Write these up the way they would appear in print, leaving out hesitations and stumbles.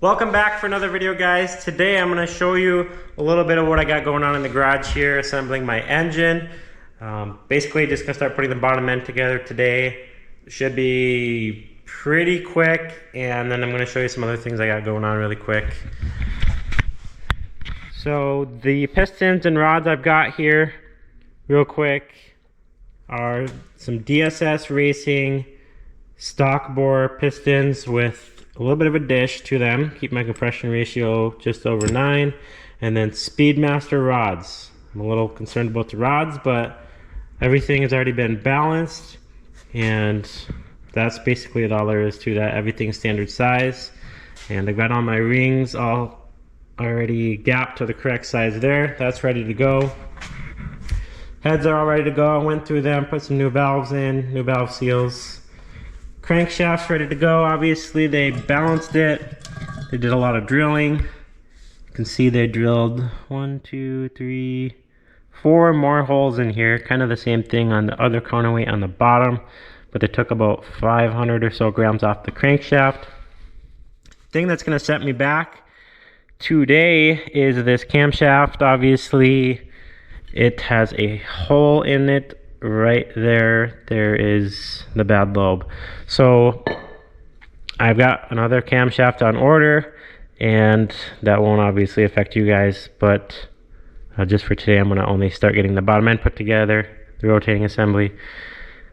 Welcome back for another video, guys. Today I'm going to show you a little bit of what I got going on in the garage here, assembling my engine. Basically just going to start putting the bottom end together today. Should be pretty quick, and then I'm going to show you some other things I got going on really quick. So the pistons and rods I've got here real quick are some DSS Racing stock bore pistons with a little bit of a dish to them. Keep my compression ratio just over 9. And then Speedmaster rods. I'm a little concerned about the rods, but everything has already been balanced, and that's basically all there is to that. Everything's standard size, and I've got all my rings all already gapped to the correct size there. That's ready to go. Heads are all ready to go. I went through them, put some new valves in, new valve seals. Crankshaft's ready to go. Obviously they balanced it. They did a lot of drilling. You can see they drilled 1, 2, 3, 4 more holes in here. Kind of the same thing on the other counterweight on the bottom, but they took about 500 or so grams off the crankshaft. Thing that's going to set me back today is this camshaft. Obviously it has a hole in it right there. There is the bad lobe. So I've got another camshaft on order, and that won't obviously affect you guys, but just for today I'm going to only start getting the bottom end put together, the rotating assembly,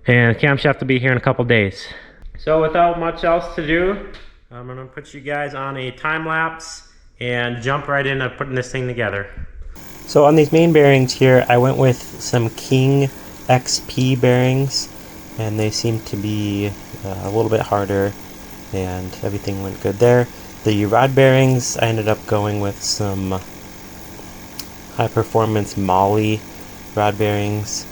and the camshaft will be here in a couple days. So without much else to do, I'm going to put you guys on a time lapse and jump right into putting this thing together. So on these main bearings here, I went with some King XP bearings, and they seem to be a little bit harder, and everything went good there. The rod bearings, I ended up going with some high performance Molly rod bearings.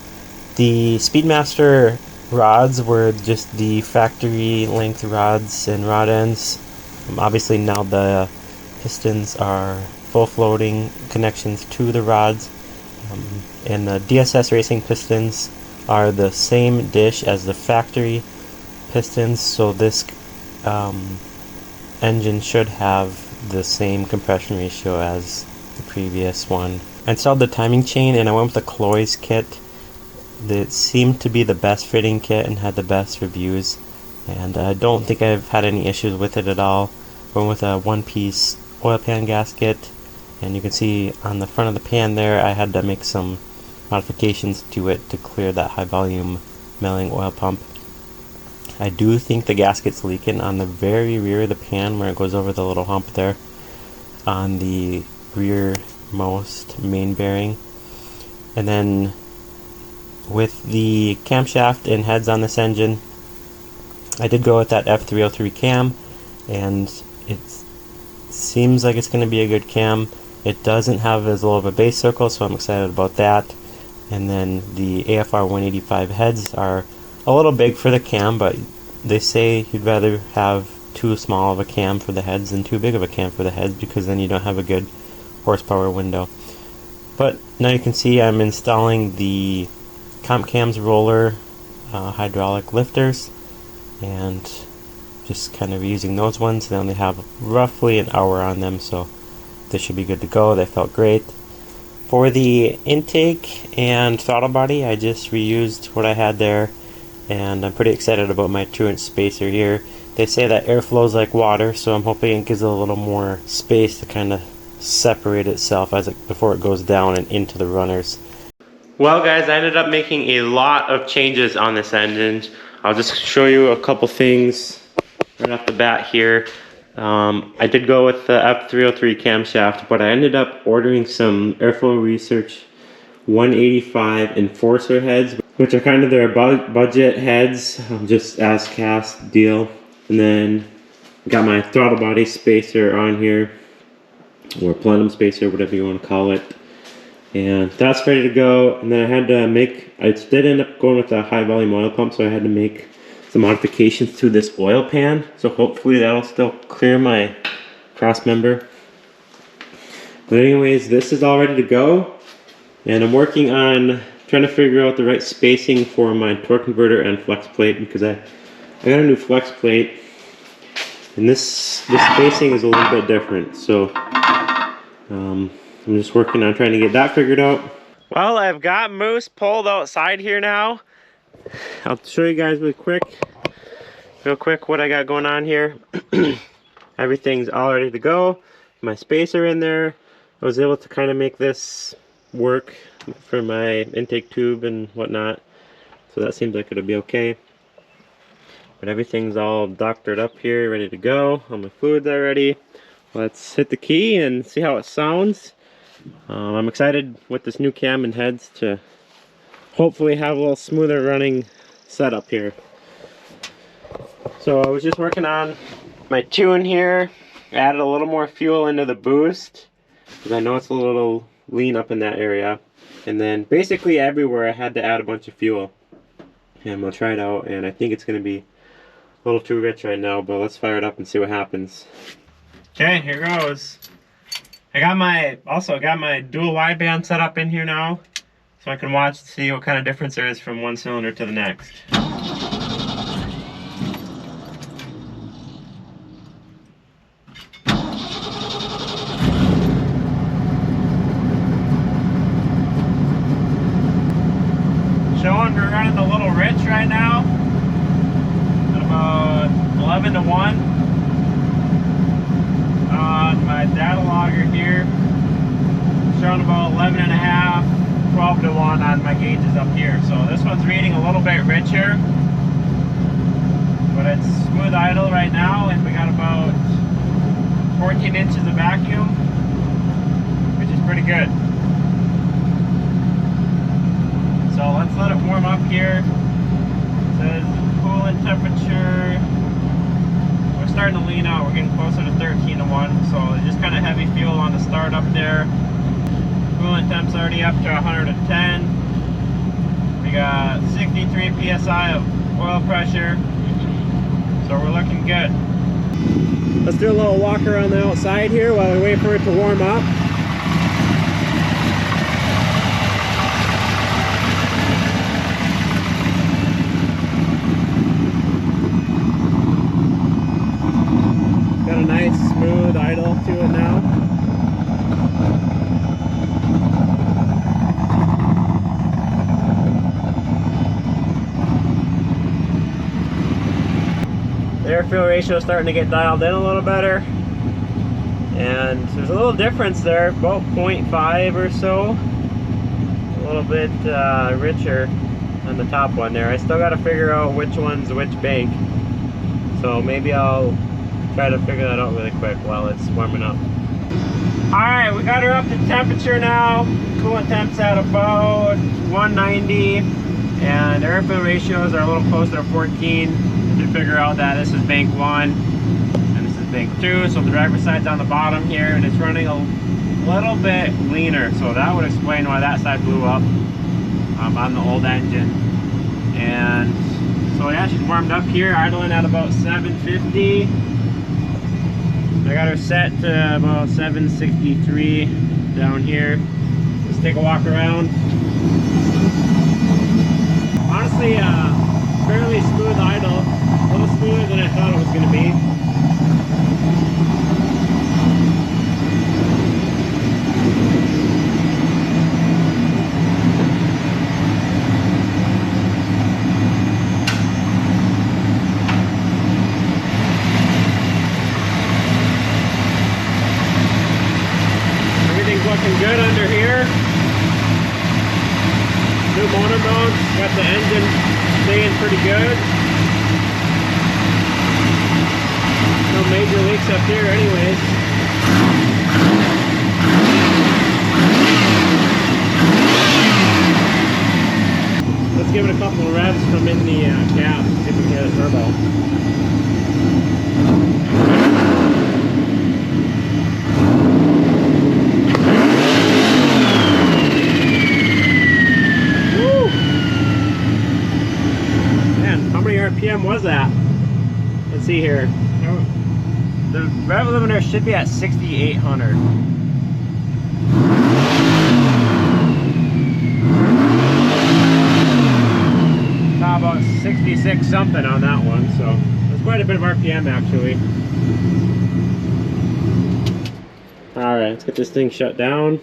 The Speedmaster rods were just the factory length rods and rod ends. Obviously now the pistons are full floating connections to the rods. And the DSS Racing pistons are the same dish as the factory pistons, so this engine should have the same compression ratio as the previous one. I installed the timing chain, and I went with the Cloy's kit. That seemed to be the best fitting kit and had the best reviews, and I don't think I've had any issues with it at all. Went with a one-piece oil pan gasket, and you can see on the front of the pan there I had to make some modifications to it to clear that high volume milling oil pump. I do think the gasket's leaking on the very rear of the pan where it goes over the little hump there on the rearmost main bearing. And then with the camshaft and heads on this engine, I did go with that F303 cam, and it seems like it's going to be a good cam. It doesn't have as low of a base circle, so I'm excited about that. And then the AFR 185 heads are a little big for the cam, but they say you'd rather have too small of a cam for the heads than too big of a cam for the heads, because then you don't have a good horsepower window. But now you can see I'm installing the Comp Cams roller hydraulic lifters, and just kind of using those ones. They only have roughly an hour on them, so they should be good to go. They felt great. For the intake and throttle body, I just reused what I had there, and I'm pretty excited about my 2-inch spacer here. They say that air flows like water, so I'm hoping it gives it a little more space to kind of separate itself before it goes down and into the runners. Well guys, I ended up making a lot of changes on this engine. I'll just show you a couple things right off the bat here. I did go with the F303 camshaft, but I ended up ordering some Airflow Research 185 enforcer heads, which are kind of their budget heads, just as cast deal. And then got my throttle body spacer on here, or plenum spacer, whatever you want to call it. And that's ready to go. And then I did end up going with a high volume oil pump, so I had to make some modifications to this oil pan, so hopefully that'll still clear my cross member. But anyways, this is all ready to go, and I'm working on trying to figure out the right spacing for my torque converter and flex plate, because I got a new flex plate And this spacing is a little bit different, so I'm just working on trying to get that figured out. Well, I've got Moose pulled outside here now. I'll show you guys real quick what I got going on here. Everything's all ready to go. My spacer in there. I was able to kind of make this work for my intake tube and whatnot, so that seems like it'll be okay. But everything's all doctored up here, ready to go. All my fluids are ready. Let's hit the key and see how it sounds. I'm excited with this new cam and heads to hopefully have a little smoother running setup here. So I was just working on my tune here. I added a little more fuel into the boost because I know it's a little lean up in that area. And then basically everywhere I had to add a bunch of fuel. And we'll try it out, and I think it's going to be a little too rich right now, but let's fire it up and see what happens. Okay, here goes. I also got my dual wideband set up in here now, so I can watch to see what kind of difference there is from one cylinder to the next. Showing we're running a little rich right now, at about 11 to 1. On my data logger here, showing about 11 and a half, 12 to 1 on my gauges up here. So this one's reading a little bit richer, but it's smooth idle right now, and we got about 14 inches of vacuum, which is pretty good. So let's let it warm up here. It says coolant temperature. We're starting to lean out. We're getting closer to 13 to 1. So just kind of heavy fuel on the start up there. Coolant temp's already up to 110. We got 63 psi of oil pressure. So we're looking good. Let's do a little walk around the outside here while we wait for it to warm up. Got a nice smooth idle to it now. The air-fuel ratio is starting to get dialed in a little better, and there's a little difference there, about 0.5 or so, a little bit richer on the top one there. I still got to figure out which one's which bank, so maybe I'll try to figure that out really quick while it's warming up. Alright, we got her up to temperature now. Coolant temp's at about 190, and air-fuel ratios are a little closer to 14. To figure out that this is bank 1 and this is bank 2, so the driver's side's on the bottom here, and it's running a little bit leaner, so that would explain why that side blew up on the old engine. And so yeah, she's warmed up here, idling at about 750. I got her set to about 763 down here. Let's take a walk around. Honestly, fairly smooth idle, a little smoother than I thought it was going to be. Everything's looking good under here. New motor mounts, got the engine staying pretty good. No major leaks up here anyways. Let's give it a couple of revs from in the cab, see if we can get a turbo. RPM was that? Let's see here. The rev limiter should be at 6,800. About 66 something on that one, so let's quite a bit of RPM actually. Alright, let's get this thing shut down.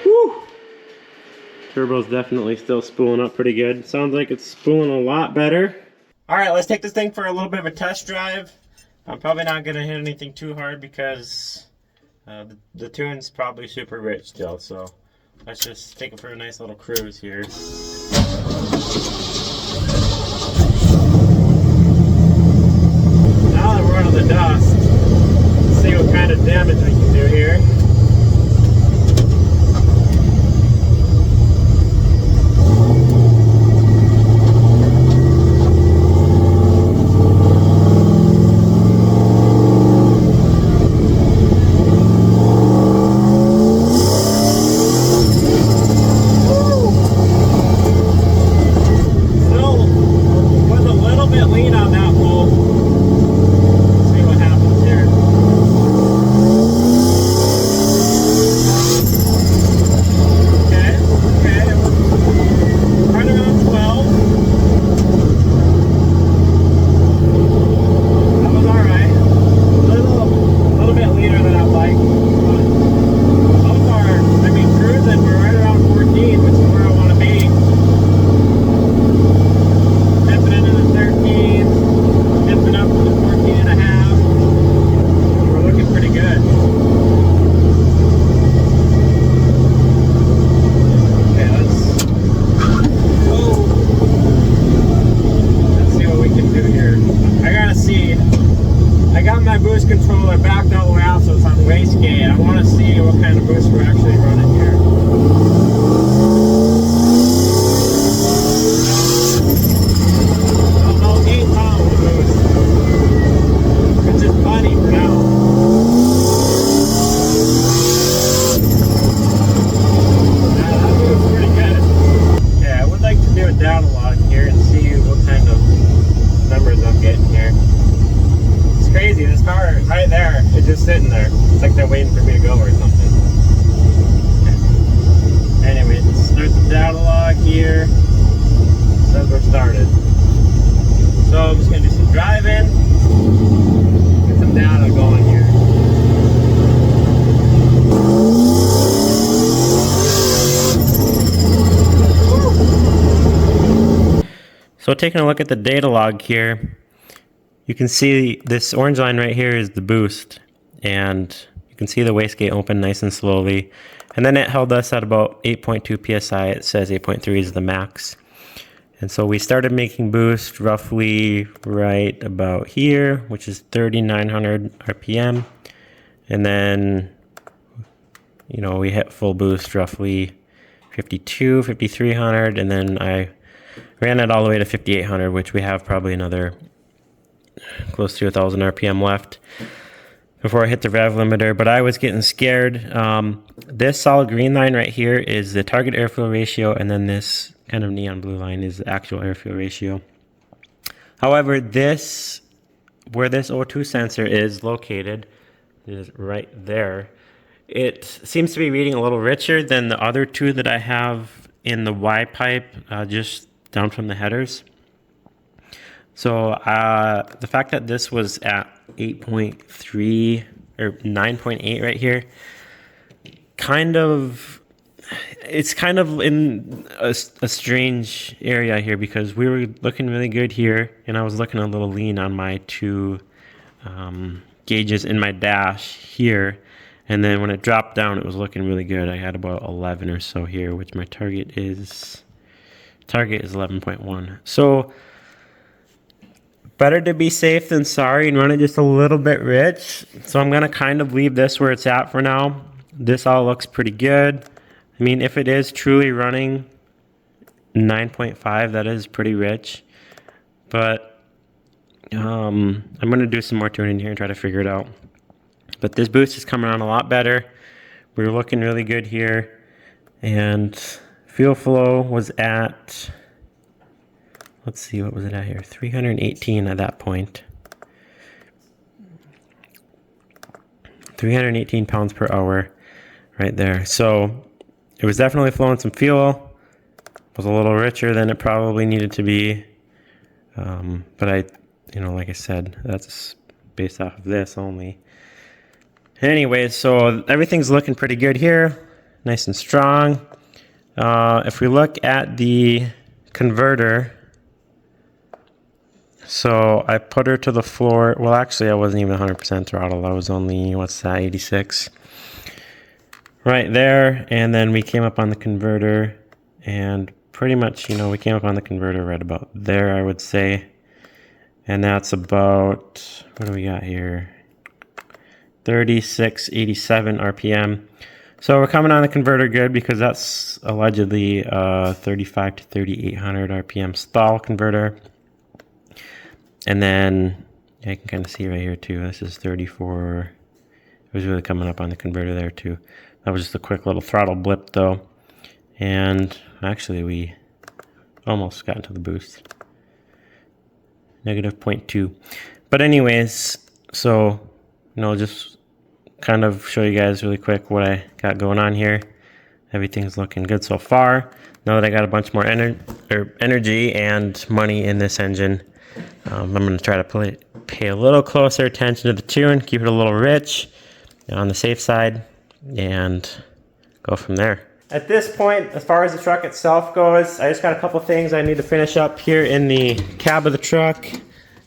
Woo! Turbo's definitely still spooling up pretty good. Sounds like it's spooling a lot better. Alright, let's take this thing for a little bit of a test drive. I'm probably not going to hit anything too hard because the tune's probably super rich still. So let's just take it for a nice little cruise here. Now that we're out of the dust, let's see what kind of damage we can do here. Controller backed all the way out so it's on wastegate. I want to see what kind of boost we're actually running here. About 8 pounds of boost, which is plenty for now. That moves pretty good. Yeah, I would like to do a down log here and see what kind of numbers I'm getting here. Crazy, this car right there is just sitting there. It's like they're waiting for me to go or something. Anyway, let's start the data log here. Says we're started. So I'm just gonna do some driving, get some data going here. So taking a look at the data log here, you can see this orange line right here is the boost, and you can see the wastegate open nice and slowly. And then it held us at about 8.2 psi. It says 8.3 is the max. And so we started making boost roughly right about here, which is 3,900 RPM. And then, you know, we hit full boost roughly 52, 5,300, and then I ran it all the way to 5,800, which we have probably another close to 1,000 RPM left before I hit the rev limiter. But I was getting scared. This solid green line right here is the target airfuel ratio, and then this kind of neon blue line is the actual airfuel ratio. However, this, where this O2 sensor is located, is right there. It seems to be reading a little richer than the other two that I have in the Y pipe, just down from the headers. So the fact that this was at 8.3 or 9.8 right here, it's kind of in a strange area here, because we were looking really good here, and I was looking a little lean on my two gauges in my dash here. And then when it dropped down, it was looking really good. I had about 11 or so here, which my target is 11.1. So better to be safe than sorry and run it just a little bit rich. So I'm gonna kind of leave this where it's at for now. This all looks pretty good. I mean, if it is truly running 9.5, that is pretty rich. But I'm gonna do some more tuning here and try to figure it out. But this boost is coming on a lot better. We're looking really good here. And fuel flow was at, let's see, what was it at here? 318 at that point. 318 pounds per hour right there. So it was definitely flowing some fuel. It was a little richer than it probably needed to be. But you know, like I said, that's based off of this only. Anyway, so everything's looking pretty good here, nice and strong. If we look at the converter, so I put her to the floor. Well, actually, I wasn't even 100% throttle. I was only, what's that, 86? Right there, and then we came up on the converter, and pretty much, you know, we came up on the converter right about there, I would say. And that's about, what do we got here? 3687 RPM. So we're coming on the converter good because that's allegedly 35 to 3800 RPM stall converter. And then yeah, you can kind of see right here too. This is 34. It was really coming up on the converter there too. That was just a quick little throttle blip though. And actually we almost got into the boost. Negative 0.2. But anyways, so, you know, just kind of show you guys really quick what I got going on here. Everything's looking good so far. Now that I got a bunch more energy and money in this engine, I'm going to try to pay a little closer attention to the tune, keep it a little rich on the safe side, and go from there. At this point, as far as the truck itself goes, I just got a couple things I need to finish up here in the cab of the truck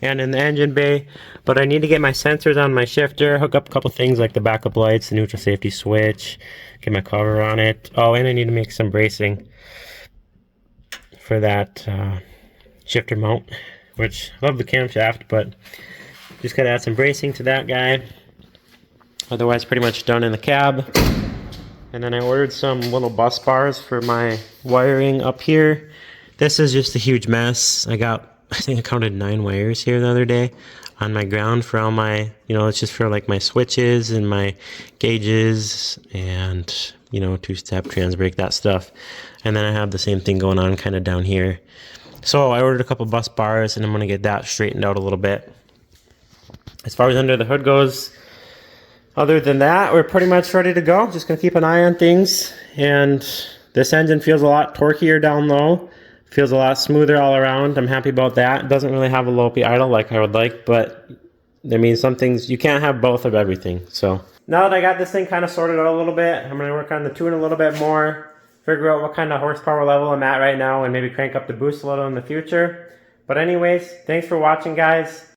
and in the engine bay. But I need to get my sensors on my shifter, hook up a couple things like the backup lights, the neutral safety switch, get my cover on it. Oh, and I need to make some bracing for that shifter mount, which I love the camshaft, but just gotta add some bracing to that guy. Otherwise, pretty much done in the cab. And then I ordered some little bus bars for my wiring up here. This is just a huge mess. I think I counted 9 wires here the other day on my ground for all my, you know, it's just for like my switches and my gauges and, you know, 2-step trans brake, that stuff. And then I have the same thing going on kind of down here. So I ordered a couple bus bars and I'm going to get that straightened out a little bit. As far as under the hood goes, other than that, we're pretty much ready to go. Just gonna keep an eye on things. And this engine feels a lot torquier down low. Feels a lot smoother all around. I'm happy about that. It doesn't really have a low P idle like I would like, but I mean, some things, you can't have both of everything. So now that I got this thing kind of sorted out a little bit, I'm gonna work on the tune a little bit more, figure out what kind of horsepower level I'm at right now, and maybe crank up the boost a little in the future. But anyways, thanks for watching, guys.